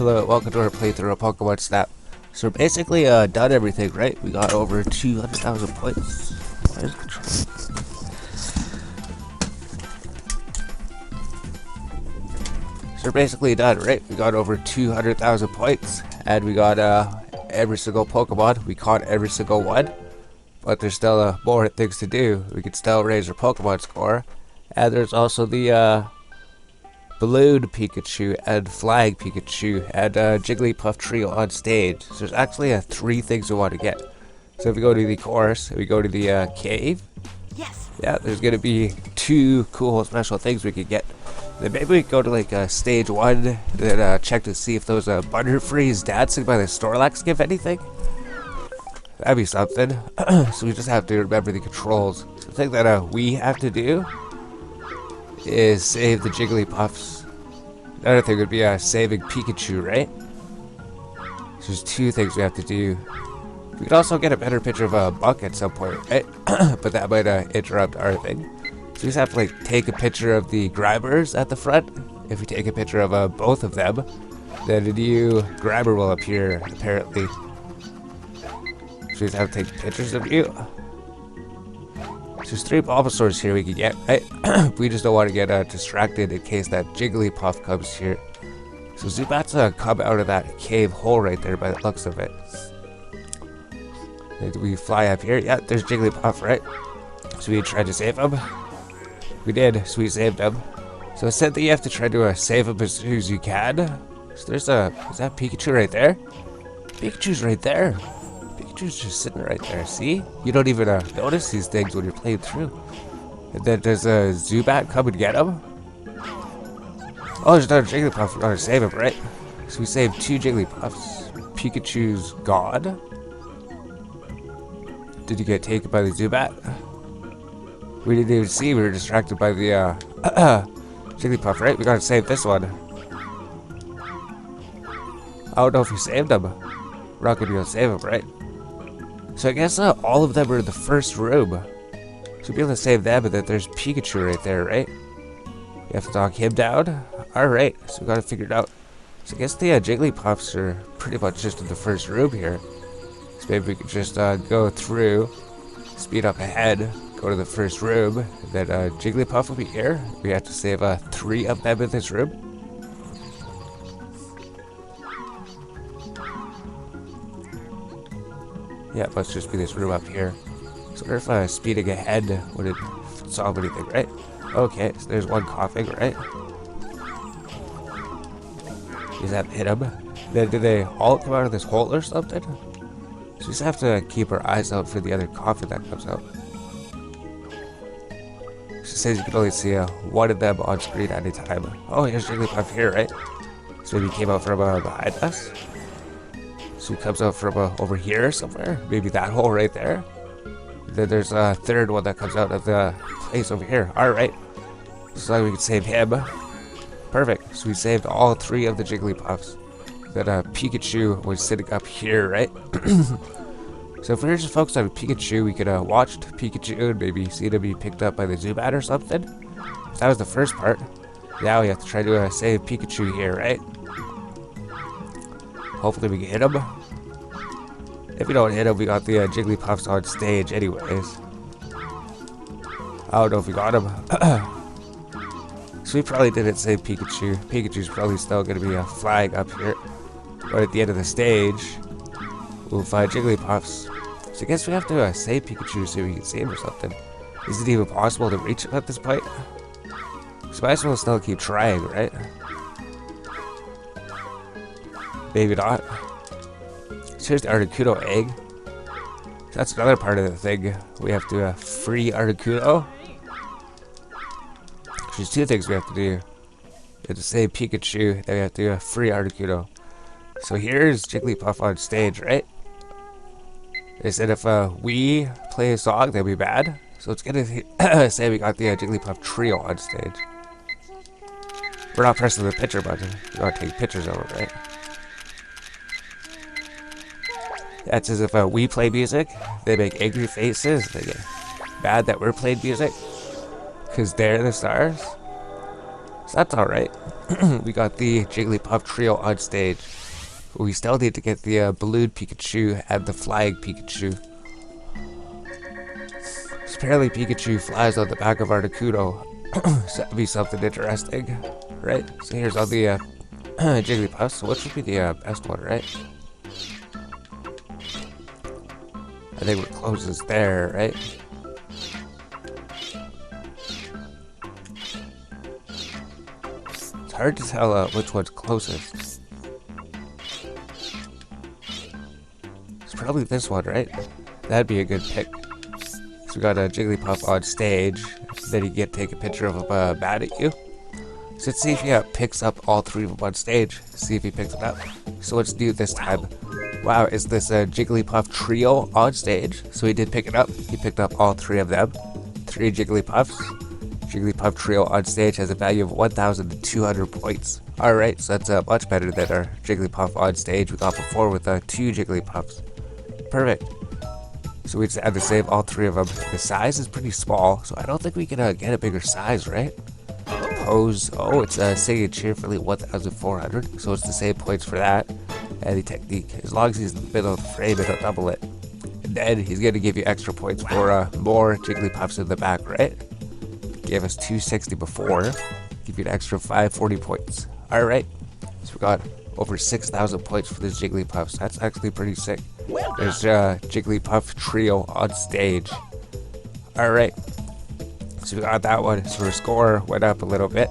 Hello, welcome to our playthrough of Pokemon Snap. So we're basically done everything, right? We got over 200,000 points. Why is control? So we're basically done, right? We got over 200,000 points, and we got every single Pokemon. We caught every single one, but there's still more things to do. We can still raise our Pokemon score, and there's also the Balloon Pikachu and Flying Pikachu and Jigglypuff Trio on stage. So there's actually 3 things we want to get. So if we go to the course, we go to the cave. Yes. Yeah, there's gonna be 2 cool special things we could get. Then maybe we go to like stage 1 and check to see if those Butterfrees dancing by the Snorlax give anything. That'd be something. So we just have to remember the controls. So the thing that we have to do is save the Jigglypuffs. Another thing would be saving Pikachu, right? So there's 2 things we have to do. We could also get a better picture of a Buck at some point, right? But that might interrupt our thing. So we just have to like take a picture of the Grabbers at the front. If we take a picture of both of them, then a new Grabber will appear, apparently. So we just have to take pictures of you. There's 3 Bulbasaurs here we can get, right? We just don't want to get distracted in case that Jigglypuff comes here. So Zubat's come out of that cave hole right there by the looks of it. Did we fly up here? Yeah, there's Jigglypuff, right? So we tried to save him. We did, so we saved him. So it said that you have to try to save him as soon as you can. So there's is that Pikachu right there? Pikachu's right there. Pikachu's just sitting right there, see? You don't even notice these things when you're playing through. And then does Zubat come and get him? Oh, there's another Jigglypuff. We're gonna save him, right? So we saved 2 Jigglypuffs. Pikachu's gone. Did you get taken by the Zubat? We didn't even see. We were distracted by the Jigglypuff, right? We gotta save this one. I don't know if we saved him. We're not gonna be able to save him, right? So I guess all of them are in the first room. So we'll be able to save them, but then there's Pikachu right there, right? We have to knock him down? Alright, so we gotta figure it out. So I guess the Jigglypuffs are pretty much just in the first room here. So maybe we could just go through, speed up ahead, go to the first room, and then Jigglypuff will be here. We have to save 3 of them in this room. Yeah, it must just be this room up here. So what if speeding ahead wouldn't solve anything, right? Okay, so there's one coughing, right? Does that hit him? Then do they all come out of this hole or something? So we just have to keep our eyes out for the other coughing that comes out. So it says you can only see one of them on screen at a time. Oh, here's Jigglypuff here, right? So maybe he came out from behind us? So he comes out from over here somewhere. Maybe that hole right there. Then there's a third one that comes out of the place over here. Alright. So we can save him. Perfect. So we saved all 3 of the Jigglypuffs. Then Pikachu was sitting up here, right? So if we were just focused on Pikachu, we could watch Pikachu and maybe see him be picked up by the Zubat or something. That was the first part. Now we have to try to save Pikachu here, right? Hopefully we can hit him. If we don't hit him, we got the Jigglypuffs on stage anyways. I don't know if we got him. So we probably didn't save Pikachu. Pikachu's probably still going to be flying up here. But at the end of the stage, we'll find Jigglypuffs. So I guess we have to save Pikachu so we can see him or something. Is it even possible to reach him at this point? So might as well still keep trying, right? Maybe not. So here's the Articuno egg. So that's another part of the thing. We have to free Articuno. There's 2 things we have to do. We have to save Pikachu, then we have to free Articuno. So here's Jigglypuff on stage, right? They said if we play a song, that'd be bad. So it's gonna say we got the Jigglypuff Trio on stage. We're not pressing the picture button. We gotta take pictures of it, right? That's as if we play music, they make angry faces, they get mad that we're playing music, because they're the stars. So that's alright. We got the Jigglypuff Trio on stage. But we still need to get the balloon Pikachu and the flying Pikachu. So apparently Pikachu flies on the back of Articuno. So that'd be something interesting, right? So here's all the Jigglypuffs. So which would be the best one, right? I think we're closest there, right? It's hard to tell which one's closest. It's probably this one, right? That'd be a good pick. So we got a Jigglypuff on stage. Then you get to take a picture of him mad at you. So let's see if he picks up all three of them on stage. See if he picks it up. So let's do it this time. Wow, is this a Jigglypuff Trio on stage? So he did pick it up. He picked up all three of them. 3 Jigglypuffs. Jigglypuff Trio on stage has a value of 1,200 points. Alright, so that's much better than our Jigglypuff on stage we got before with 2 Jigglypuffs. Perfect. So we just had to save all 3 of them. The size is pretty small, so I don't think we can get a bigger size, right? Pose. Oh, it's singing cheerfully 1,400, so it's the same points for that. And the technique, as long as he's in the middle of the frame, it'll double it. And then he's going to give you extra points for more Jigglypuffs in the back, right? Gave us 260 before. Give you an extra 540 points. Alright. So we got over 6,000 points for this Jigglypuff. So that's actually pretty sick. There's Jigglypuff Trio on stage. Alright. So we got that one. So our score went up a little bit.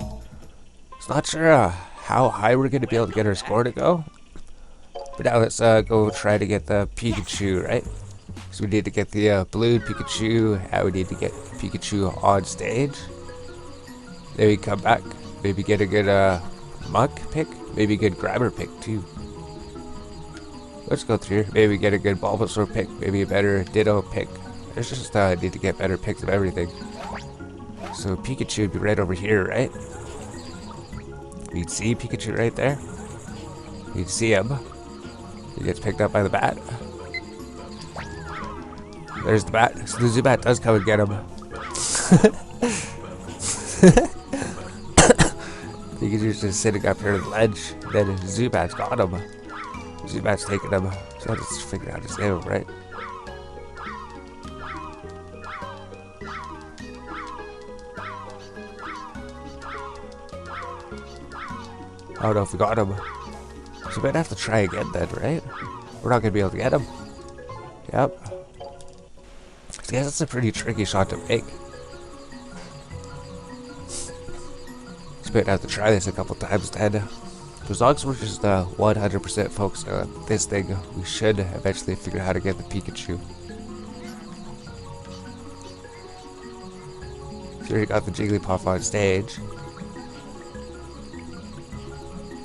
So not sure how high we're going to be able to get our score to go. But now let's go try to get the Pikachu, right? So we need to get the balloon Pikachu, and we need to get Pikachu on stage. Then we come back, maybe get a good muck pick, maybe a good grabber pick too. Let's go through here. Maybe get a good Bulbasaur pick, maybe a better Ditto pick. There's just need to get better picks of everything. So Pikachu would be right over here, right? You'd see Pikachu right there. You'd see him. He gets picked up by the bat. There's the bat. So the Zubat does come and get him. Pikachu's just sitting up here on the ledge. Then Zubat's got him. Zubat's taking him. So I just figure out how to save him, right? I don't know if we got him. So we might have to try again then, right? We're not going to be able to get him. Yep. So I guess that's a pretty tricky shot to make. So we might have to try this a couple times then. So as long as we're just 100% focused on this thing, we should eventually figure out how to get the Pikachu. So we got the Jigglypuff on stage.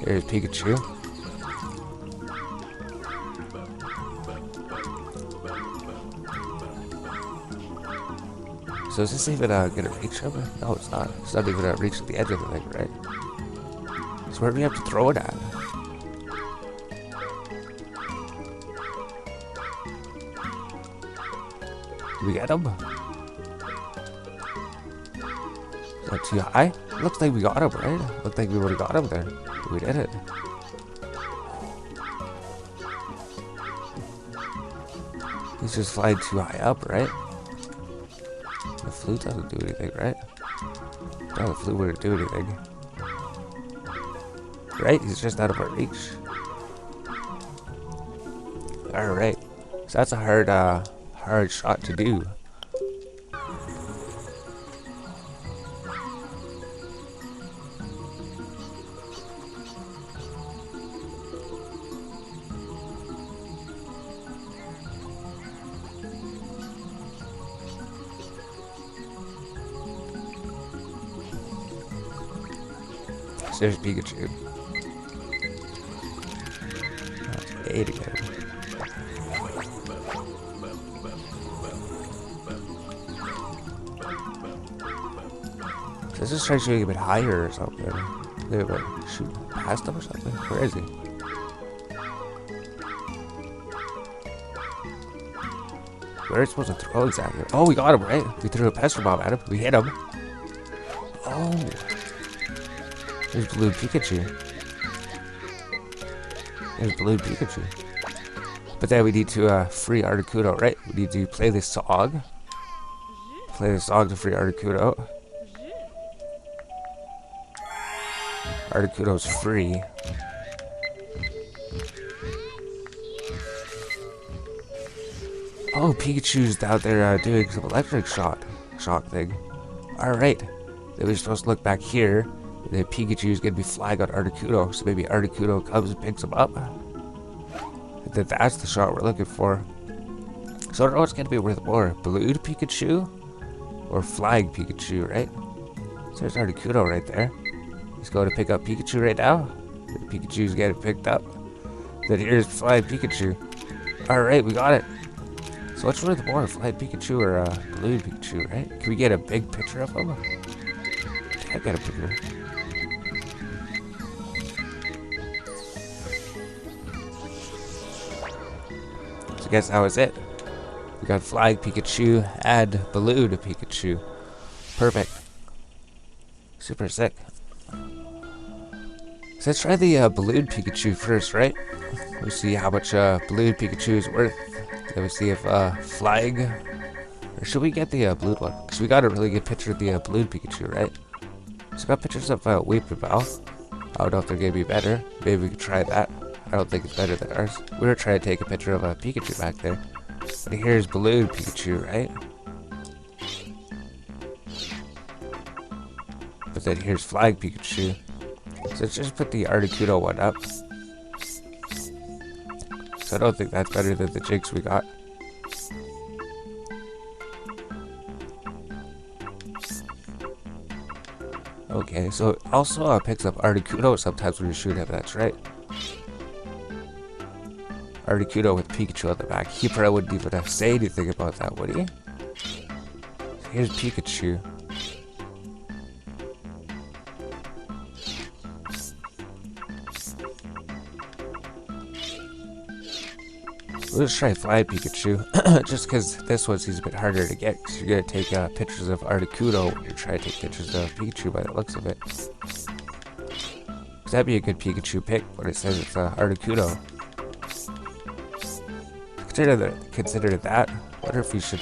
Here's Pikachu. So is this even gonna reach him? No, it's not. It's not even gonna reach the edge of the thing, right? So where do we have to throw it at? Do we get him? Is that too high? Looks like we got him, right? Looked like we would have got him there. We did it. He's just flying too high up, right? The flute doesn't do anything, right? No, the flute wouldn't do anything. Right? He's just out of our reach. Alright. So that's a hard shot to do. So there's Pikachu. That's 8 again. So let's just try shooting a bit higher or something. Maybe shoot past him or something. Where is he? Where are we supposed to throw exactly? Oh, we got him, right? We threw a pester bomb at him. We hit him. Oh. There's Blue Pikachu. There's Blue Pikachu. But then we need to free Articuno, right? We need to play this song. Play the song to free Articuno. Articuno's free. Oh, Pikachu's down there doing some electric shock thing. Alright. Then we're supposed to look back here. And then Pikachu's gonna be flying on Articuno. So maybe Articuno comes and picks him up. And then that's the shot we're looking for. So I don't know what's gonna be worth more. Balloon Pikachu? Or flying Pikachu, right? So there's Articuno right there. He's going to pick up Pikachu right now. Pikachu's getting picked up. Then here's flying Pikachu. Alright, we got it. So what's worth more, flying Pikachu or balloon Pikachu, right? Can we get a big picture of him? I got a picture. So I guess that was it. We got flying Pikachu and balloon Pikachu. Perfect. Super sick. So let's try the balloon Pikachu first, right? We'll see how much balloon Pikachu is worth. Then we'll see if flying, or should we get the balloon one? Because we got a really good picture of the balloon Pikachu, right? So we got pictures of Weepinbell. I don't know if they're gonna be better. Maybe we could try that. I don't think it's better than ours. We were trying to take a picture of Pikachu back there. But here's balloon Pikachu, right? But then here's flying Pikachu. So let's just put the Articuno one up. So I don't think that's better than the jigs we got. Okay, so it also picks up Articuno sometimes when you shoot him, that's right. Articuno with Pikachu on the back. He probably wouldn't even say anything about that, would he? So here's Pikachu. Let's try flying Pikachu, just because this one seems a bit harder to get, because you're going to take pictures of Articuno when you're trying to take pictures of Pikachu by the looks of it. That'd be a good Pikachu pick, but it says it's Articuno. Consider that. Wonder if we should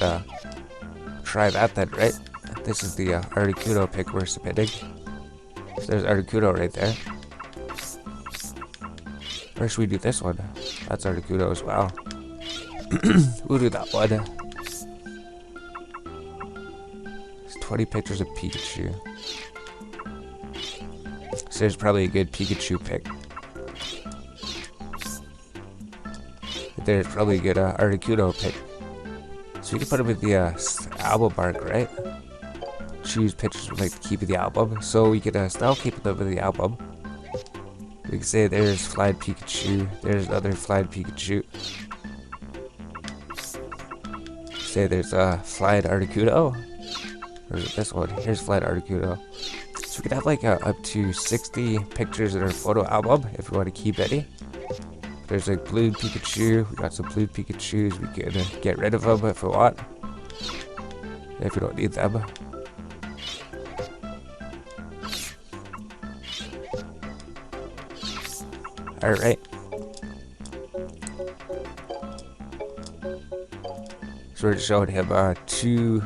try that then, right? This is the Articuno pick we're submitting. So there's Articuno right there. Or should we do this one? That's Articuno as well. We'll do that one. There's 20 pictures of Pikachu. So there's probably a good Pikachu pick. There's probably a good Articuno pick. So we can put him with the album mark, right? Choose pictures we'd like to keep in the album. So we can still keep them in the album. We can say there's flying Pikachu. There's another flying Pikachu. Say there's flying Articuno. Or is it this one? Here's flying Articuno. So we could have like up to 60 pictures in our photo album if we want to keep any. There's like blue Pikachu. We got some blue Pikachus. We can get rid of them if we want. If we don't need them. Alright. So we're showing him two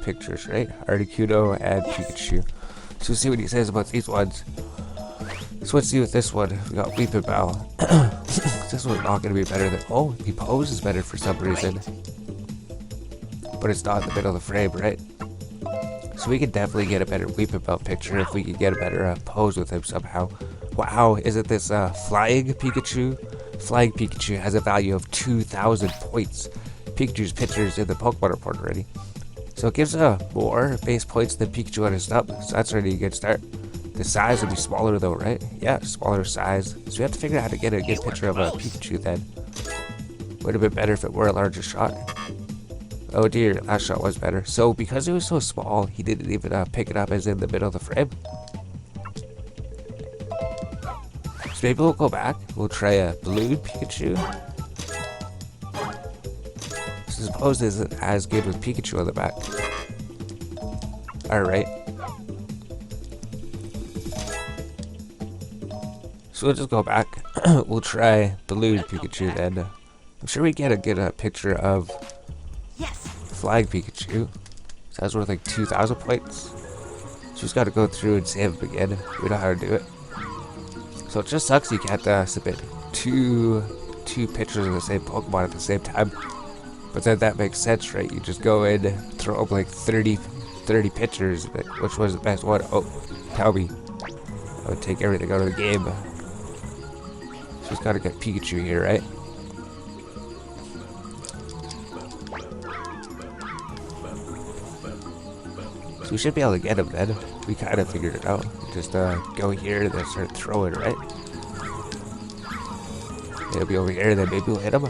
pictures, right? Articuno and Pikachu. So we'll see what he says about these ones. So let's see with this one. We got Weepinbell. This one's not going to be better than... Oh, the pose is better for some reason. But it's not in the middle of the frame, right? So we could definitely get a better Weepinbell picture if we could get a better pose with him somehow. Wow, isn't this flying Pikachu? Flying Pikachu has a value of 2,000 points. Pikachu's picture is in the Pokemon report already. So it gives more base points than Pikachu on his stump. So that's already a good start. The size would be smaller though, right? Yeah, smaller size. So we have to figure out how to get a good picture of Pikachu then. Would have been better if it were a larger shot. Oh dear, last shot was better. So because it was so small, he didn't even pick it up as in the middle of the frame. So maybe we'll go back. We'll try a balloon Pikachu. So suppose this isn't as good with Pikachu on the back. So we'll just go back. We'll try Balloon Pikachu then. I'm sure we get a picture of Flying Pikachu. So that's worth like 2,000 points. So just gotta go through and save him again. We know how to do it. So it just sucks you can't submit two pictures of the same Pokemon at the same time. But then that makes sense, right? You just go in, throw up like 30 pictures. Which was the best one? Oh, tell me. I would take everything out of the game. So just gotta get Pikachu here, right? So we should be able to get him then. We kind of figured it out. Just go here and then start throwing, right? He'll be over here, then maybe we'll hit him.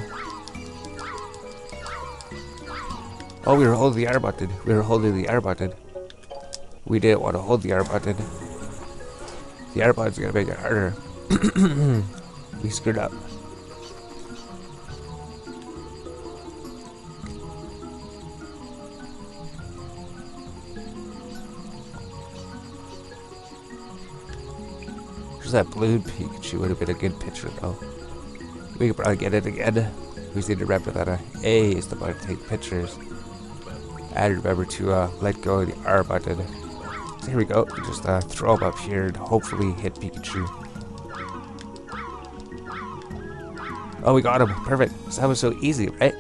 Oh, we were holding the R button. We were holding the R button. We didn't want to hold the R button. The R button's gonna make it harder. We screwed up. There's that blue Pikachu would have been a good picture though. We could probably get it again. We just need to remember that A is the button to take pictures. And remember to let go of the R button. So here we go. Just throw him up here and hopefully hit Pikachu. Oh, we got him. Perfect. So that was so easy, right?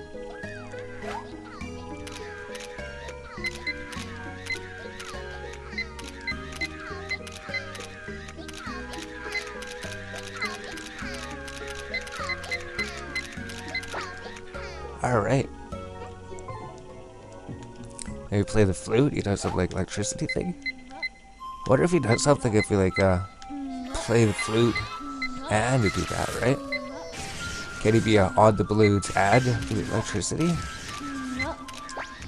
Alright. Maybe play the flute? He does some like electricity thing? Wonder if he does something if we like play the flute and do that, right? Can he be on the balloons and do the electricity?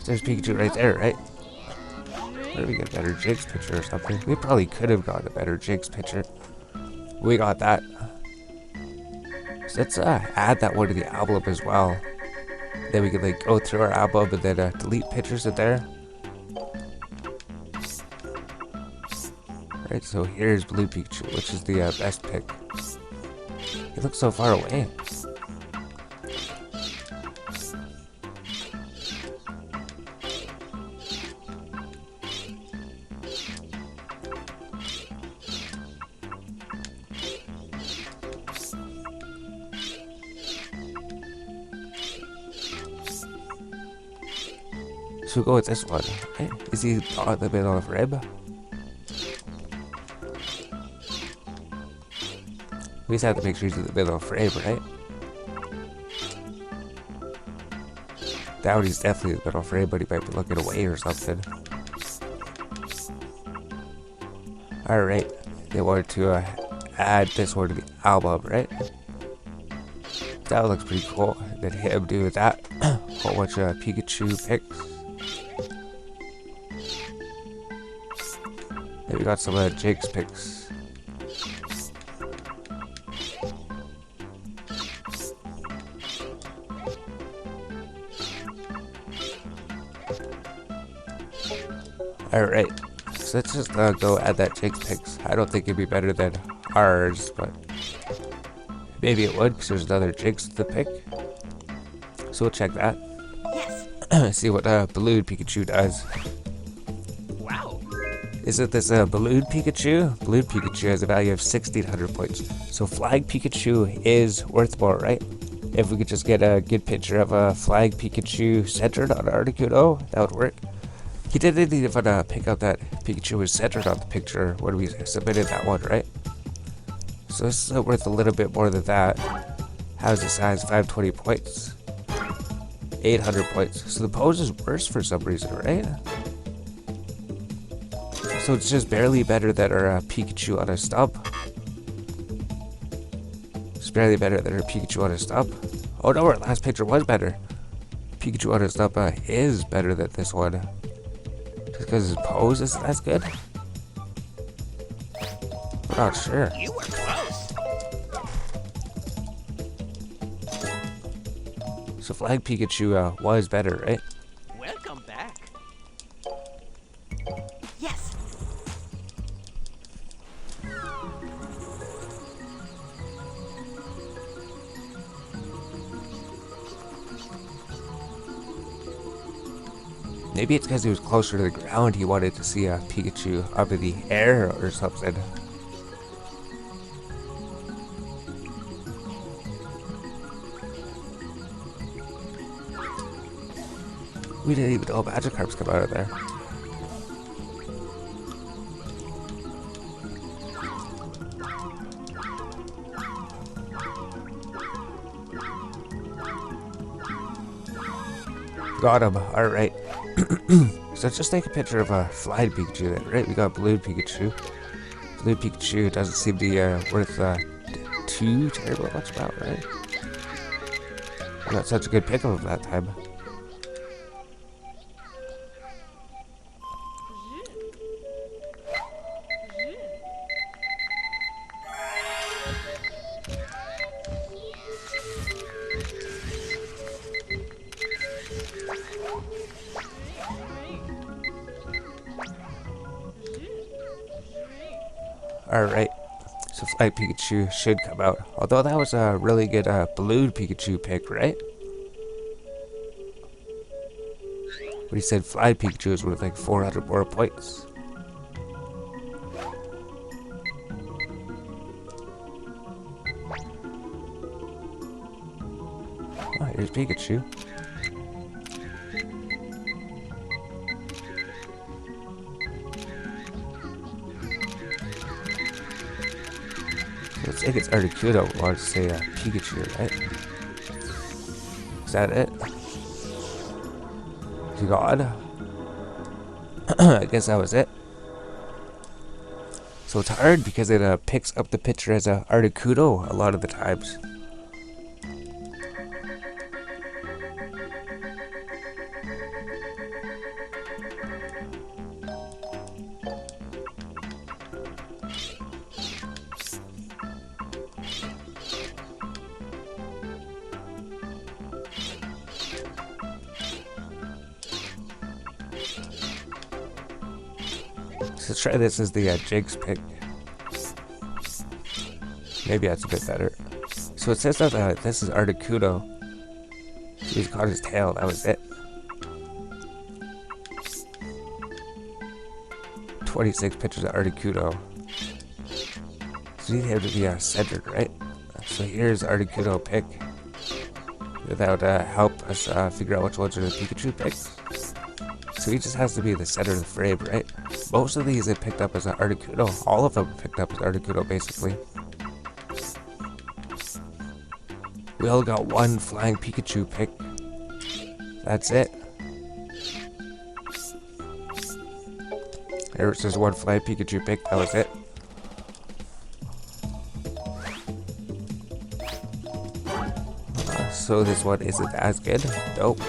There's Pikachu right there, right? Where do we get a better Jigs picture or something? We probably could have gotten a better Jigs picture. We got that. So let's add that one to the album as well. Then we could like go through our album and then delete pictures in there. Alright, so here's Blue Pikachu, which is the best pick. He looks so far away. So we'll go with this one. Right? Is he on the middle of rib? We just have to make sure he's in the middle of frame, right? That one he's definitely in the middle of frame, but he might be looking away or something. Alright, they wanted to add this one to the album, right? That looks pretty cool. Then him do that. Whole bunch of Pikachu picks. Then we got some Jigs picks. Alright, so let's just go add that Jigs picks. I don't think it'd be better than ours, but maybe it would because there's another Jigs to pick. So we'll check that. Yes. See what Balloon Pikachu does. Wow. Is it this Balloon Pikachu? Balloon Pikachu has a value of 1,600 points. So Flying Pikachu is worth more, right? If we could just get a good picture of a Flying Pikachu centered on Articuno, that would work. He didn't even pick up that Pikachu was centered on the picture when we submitted that one, right? So this is worth a little bit more than that. How's the size? 520 points. 800 points. So the pose is worse for some reason, right? So it's just barely better than our Pikachu on a stump. It's barely better than our Pikachu on a stump. Oh no, our last picture was better. Pikachu on a stump is better than this one. Just because his pose isn't as good? We're not sure. You were close. So Flying Pikachu was better, right? Welcome back. Yes. Maybe it's because he was closer to the ground, he wanted to see a Pikachu up in the air or something. We didn't even know Magikarps come out of there. Got him. Alright. So just take a picture of a flying Pikachu then, right? We got Blue Pikachu. Blue Pikachu doesn't seem to be worth too terrible much about, right? Not such a good pick of him that time. Alright, so Flight Pikachu should come out. Although that was a really good Balloon Pikachu pick, right? But he said Flight Pikachu is worth like 400 more points. Oh, here's Pikachu. I think it's Articuno, or to say Pikachu, right? Is that it? Is he gone? I guess that was it. So it's hard because it picks up the picture as a Articuno a lot of the times. Let's try this as the Jigs pick. Maybe that's a bit better. So it says that this is Articuno. He's caught his tail, that was it. 26 pictures of Articuno. So you have to be centered, right? So here's Articuno pick. That would help us figure out which ones are the Pikachu picks. So he just has to be the center of the frame, right? Most of these I picked up as an Articuno. All of them picked up as Articuno, basically. We all got one flying Pikachu pick. That's it. There's just one flying Pikachu pick. That was it. So this one isn't as good. Nope.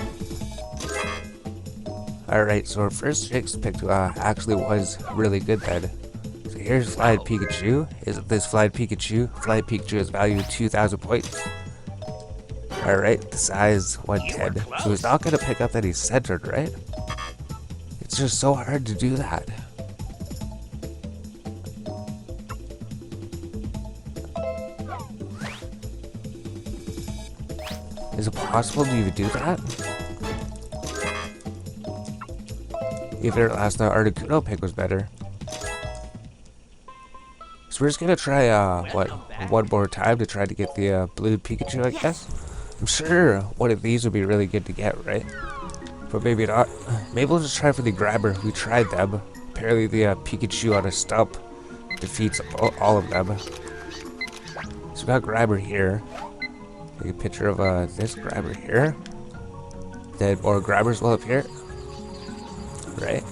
Alright, so our first Jigs pick actually was really good then. So here's Flying Pikachu. Isn't this Flying Pikachu? Flying Pikachu is valued 2,000 points. Alright, the size 110. So he's not going to pick up that he's centered, right? It's just so hard to do that. Is it possible to even do that? Even our last Articuno pick was better. So we're just gonna try, one more time to try to get the blue Pikachu, I guess. I'm sure one of these would be really good to get, right? But maybe not. Maybe we'll just try for the grabber. We tried them. Apparently the Pikachu on a stump defeats all of them. So we got grabber here. Take a picture of this grabber here. Then more grabbers will appear. Right?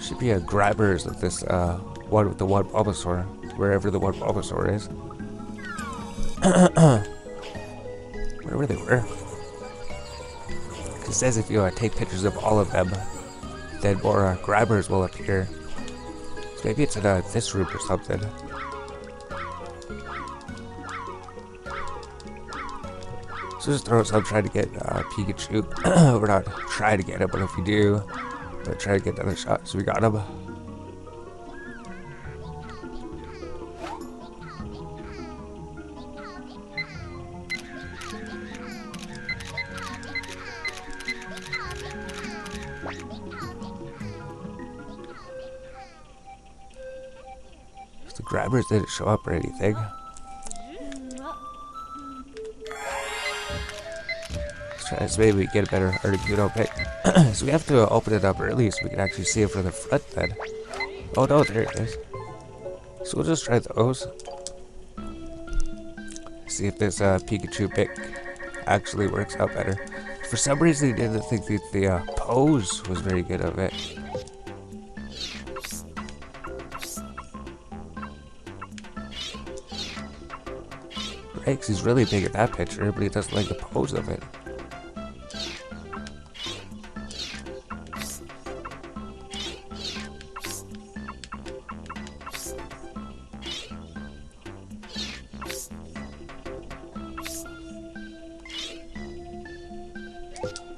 Should be a grabbers of this one with the one Bulbasaur, wherever the one Bulbasaur is. Wherever they were. It says if you take pictures of all of them, then more grabbers will appear. So maybe it's in this room or something. So just throw some, try to get Pikachu. We're not trying to get him, but if we do, we'll try to get another shot. So we got him. Grabbers didn't show up or anything. Let's try this. Maybe we get a better Articuno pick. So we have to open it up early so we can actually see it from the front then. Oh no, there it is. So we'll just try those. See if this Pikachu pick actually works out better. For some reason, I didn't think the pose was very good of it. Right, 'cause he's really big at that picture, but he doesn't like the pose of it.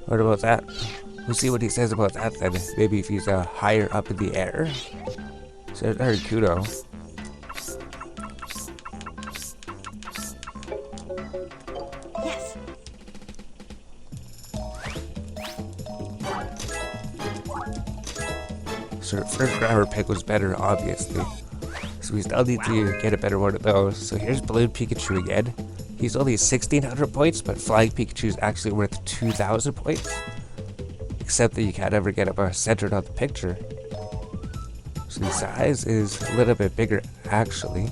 What about that? We'll see what he says about that then. Maybe if he's higher up in the air. So there's Articuno. Yes. So the first grabber pick was better, obviously. So we still need to get a better one of those. So here's Balloon Pikachu again. He's only 1,600 points, but Flying Pikachu is actually worth 2,000 points. Except that you can't ever get him centered on the picture. So the size is a little bit bigger, actually.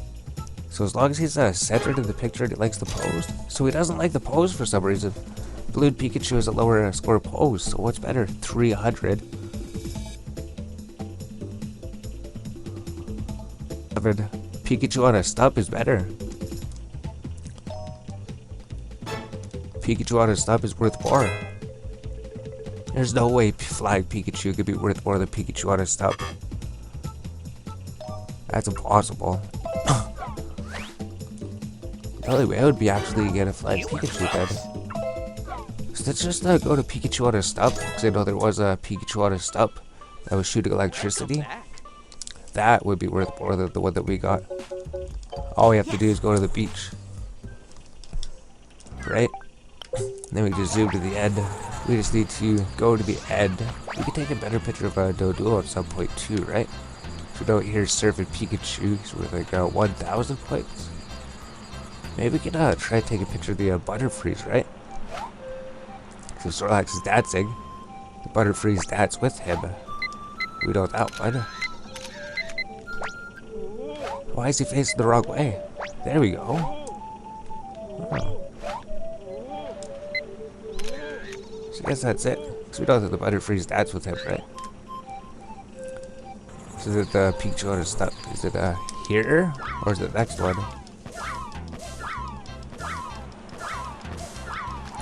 So as long as he's centered in the picture and he likes the pose. So he doesn't like the pose for some reason. Balloon Pikachu is a lower score pose, so what's better? 300. Pikachu on a stump is better. Pikachu on a stump is worth more. There's no way Flying Pikachu could be worth more than Pikachu on a stump. That's impossible. The only way would be actually get a Flying Pikachu then. So let's just go to Pikachu on a stump, because I know there was a Pikachu on a stump that was shooting electricity. That would be worth more than the one that we got. All we have to do is go to the beach. Right? Then we just zoom to the end. We just need to go to the end. We can take a better picture of a Doduo at some point too, right? So we know here's Surfing Pikachu, so we're like 1,000 points. Maybe we can try to take a picture of the Butterfreeze, right? So Snorlax is dancing. The Butterfreeze dance with him. We know that one. Why is he facing the wrong way? There we go. Oh. So I guess that's it. Because we know that the Butterfreeze dance with him, right? So is it the Pikachu on his stump? Is it here? Or is it the next one?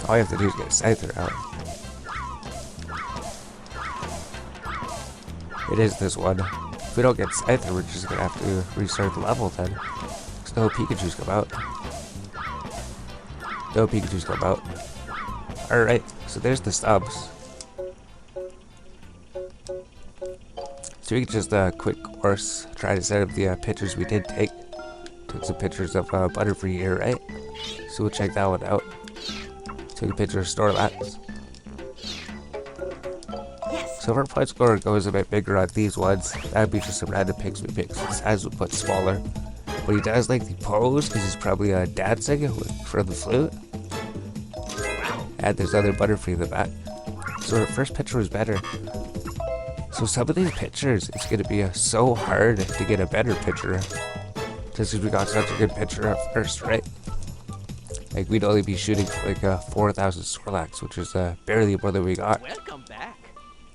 All you have to do is get Scyther out. It is this one. If we don't get Scyther, we're just gonna have to restart the level then. Because no Pikachus come out. No Pikachus come out. Alright, so there's the stubs. So we can just quick course try to set up the pictures we did take. Took some pictures of Butterfree here, right? So we'll check that one out. Took a picture of Snorlax. So if our point score goes a bit bigger on these ones, that would be just some random picks we pick, so the size would put smaller. But he does like the pose, because he's probably dancing for the flute. And there's other Butterfree in the back. So our first picture was better. So some of these pictures, it's going to be so hard to get a better picture. Just because we got such a good picture at first, right? Like we'd only be shooting for like 4,000 Snorlax, which is barely more than we got. Welcome back.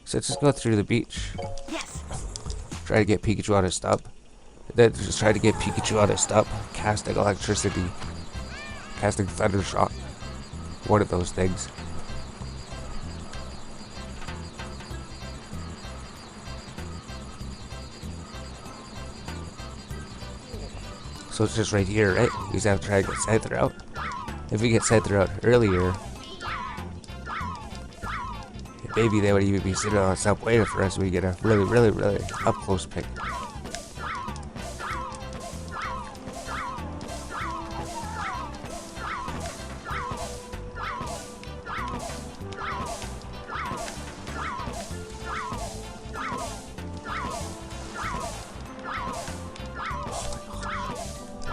So let's just go through the beach. Yes. Try to get Pikachu on his stump. Then just try to get Pikachu on his stump. Casting electricity. Casting thunder shock. One of those things. So it's just right here, right? We just have to try to get Scyther out. If we get Scyther out earlier, maybe they would even be sitting on some waiting for us so we get a really up close pick.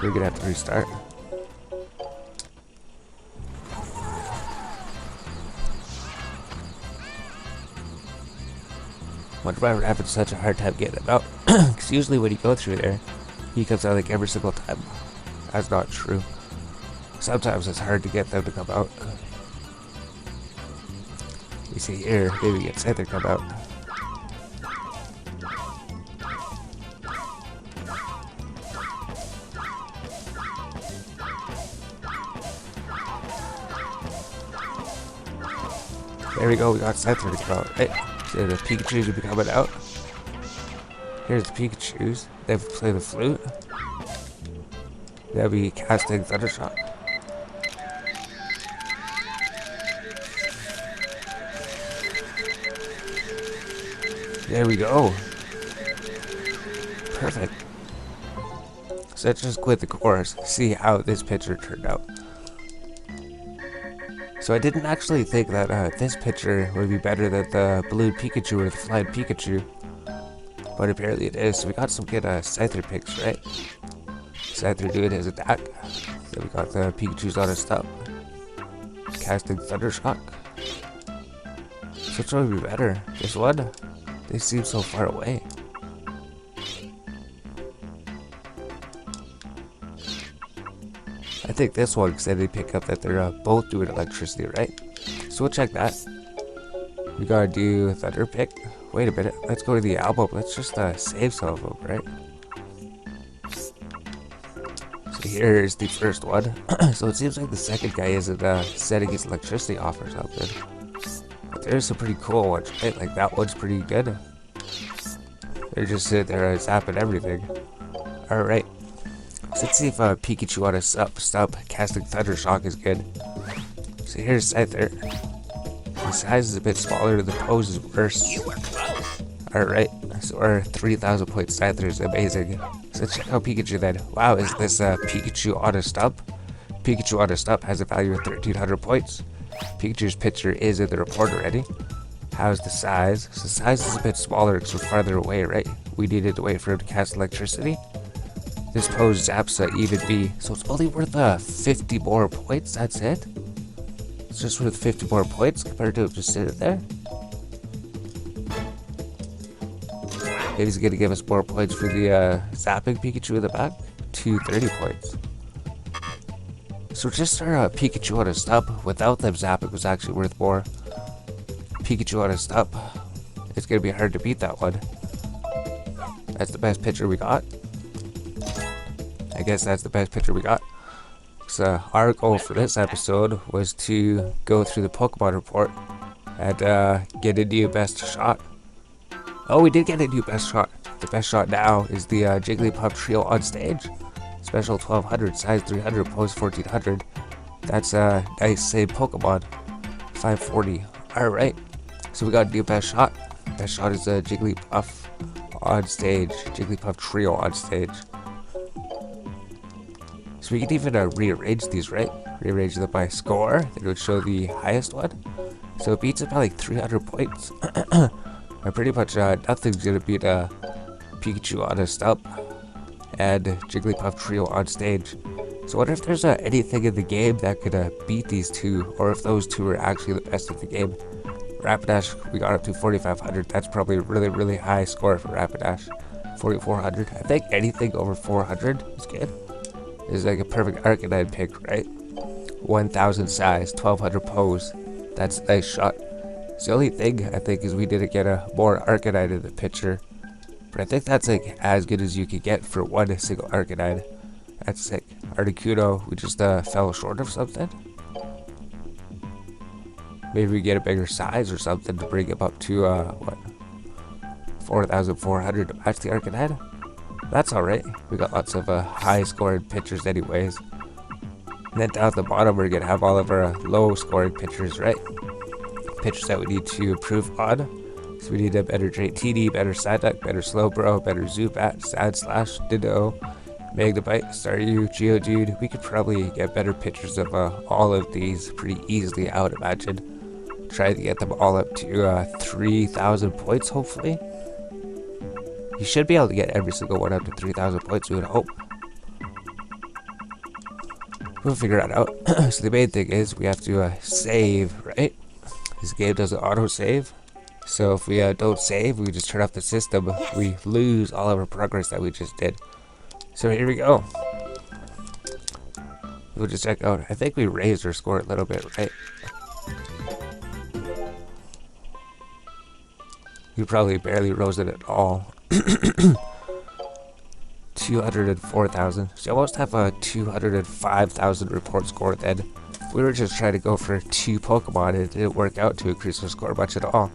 We're gonna have to restart. Wonder why we're having such a hard time getting him out. Because usually when you go through there, he comes out like every single time. That's not true. Sometimes it's hard to get them to come out. You see here, maybe get Scyther come out. There we go, we got Scyther to come out, right? So the Pikachus will be coming out. Here's the Pikachus. They play the flute. They'll be casting Thundershock. There we go. Perfect. So let's just quit the course, see how this picture turned out. So I didn't actually think that this picture would be better than the balloon Pikachu or the flying Pikachu. But apparently it is. So we got some good Scyther picks, right? Scyther doing his attack. So we got the Pikachu's on his stop. Casting Thundershock. So which one would be better? This one? They seem so far away. I think this one, because they pick up that they're both doing electricity, right? So we'll check that. We gotta do Thunder Pick. Wait a minute, let's go to the album. Let's just save some of them, right? So here's the first one. So it seems like the second guy isn't setting his electricity off or something. But there's some pretty cool ones, right? Like that one's pretty good. They're just sitting there zapping everything. Alright. So let's see if Pikachu on a stop casting Thundershock is good. So here's Scyther. The size is a bit smaller, the pose is worse. Alright, so our 3,000 point Scyther is amazing. So let's check out Pikachu then. Wow, is this Pikachu on a stump? Pikachu on a stump has a value of 1,300 points. Pikachu's picture is in the report already. How's the size? So the size is a bit smaller because we're farther away, right? We needed to wait for him to cast electricity. This pose zaps even B, so it's only worth 50 more points, that's it? It's just worth 50 more points compared to just sitting there? Maybe he's gonna give us more points for the zapping Pikachu in the back? 230 points. So just our Pikachu on a stump without them zapping was actually worth more. Pikachu on a stump. It's gonna be hard to beat that one. That's the best picture we got. I guess that's the best picture we got. So our goal for this episode was to go through the Pokemon report and get a new best shot. Oh, we did get a new best shot. The best shot now is the Jigglypuff Trio on stage. Special 1200, size 300, pose 1400. That's a nice same Pokemon. 540. Alright. So we got a new best shot. Best shot is a Jigglypuff on stage. Jigglypuff Trio on stage. So we can even rearrange these, right? Rearrange them by score. Then it would show the highest one. So it beats it by like 300 points. And pretty much nothing's gonna beat Pikachu on a stump and Jigglypuff Trio on stage. So I wonder if there's anything in the game that could beat these two, or if those two are actually the best of the game. Rapidash, we got up to 4,500. That's probably a really, really high score for Rapidash. 4,400. I think anything over 400 is good. Is like a perfect Arcanine pick, right? 1,000 size, 1,200 pose. That's a nice shot. So the only thing I think is we didn't get a more Arcanine in the picture. But I think that's like as good as you could get for one single Arcanine. That's sick. Articuno, we just fell short of something. Maybe we get a bigger size or something to bring him up to, what? 4,400 to match the Arcanine? That's alright. We got lots of high scoring pictures anyways. And then down at the bottom we're gonna have all of our low scoring pictures, right? Pictures that we need to improve on. So we need a better TD, better Psyduck, better Slowbro, better Zubat, Sad Slash, Ditto, Magnemite, Staryu, Geodude. We could probably get better pictures of all of these pretty easily, I would imagine. Try to get them all up to 3,000 points, hopefully. You should be able to get every single one up to 3,000 points, we would hope. We'll figure that out. So the main thing is we have to save, right? This game doesn't auto-save. So if we don't save, we just turn off the system. Yes. We lose all of our progress that we just did. So here we go. We'll just check out. I think we raised our score a little bit, right? We probably barely rose it at all. 204,000. So you almost have a 205,000 report score then. We were just trying to go for 2 Pokemon and it didn't work out to increase our score much at all.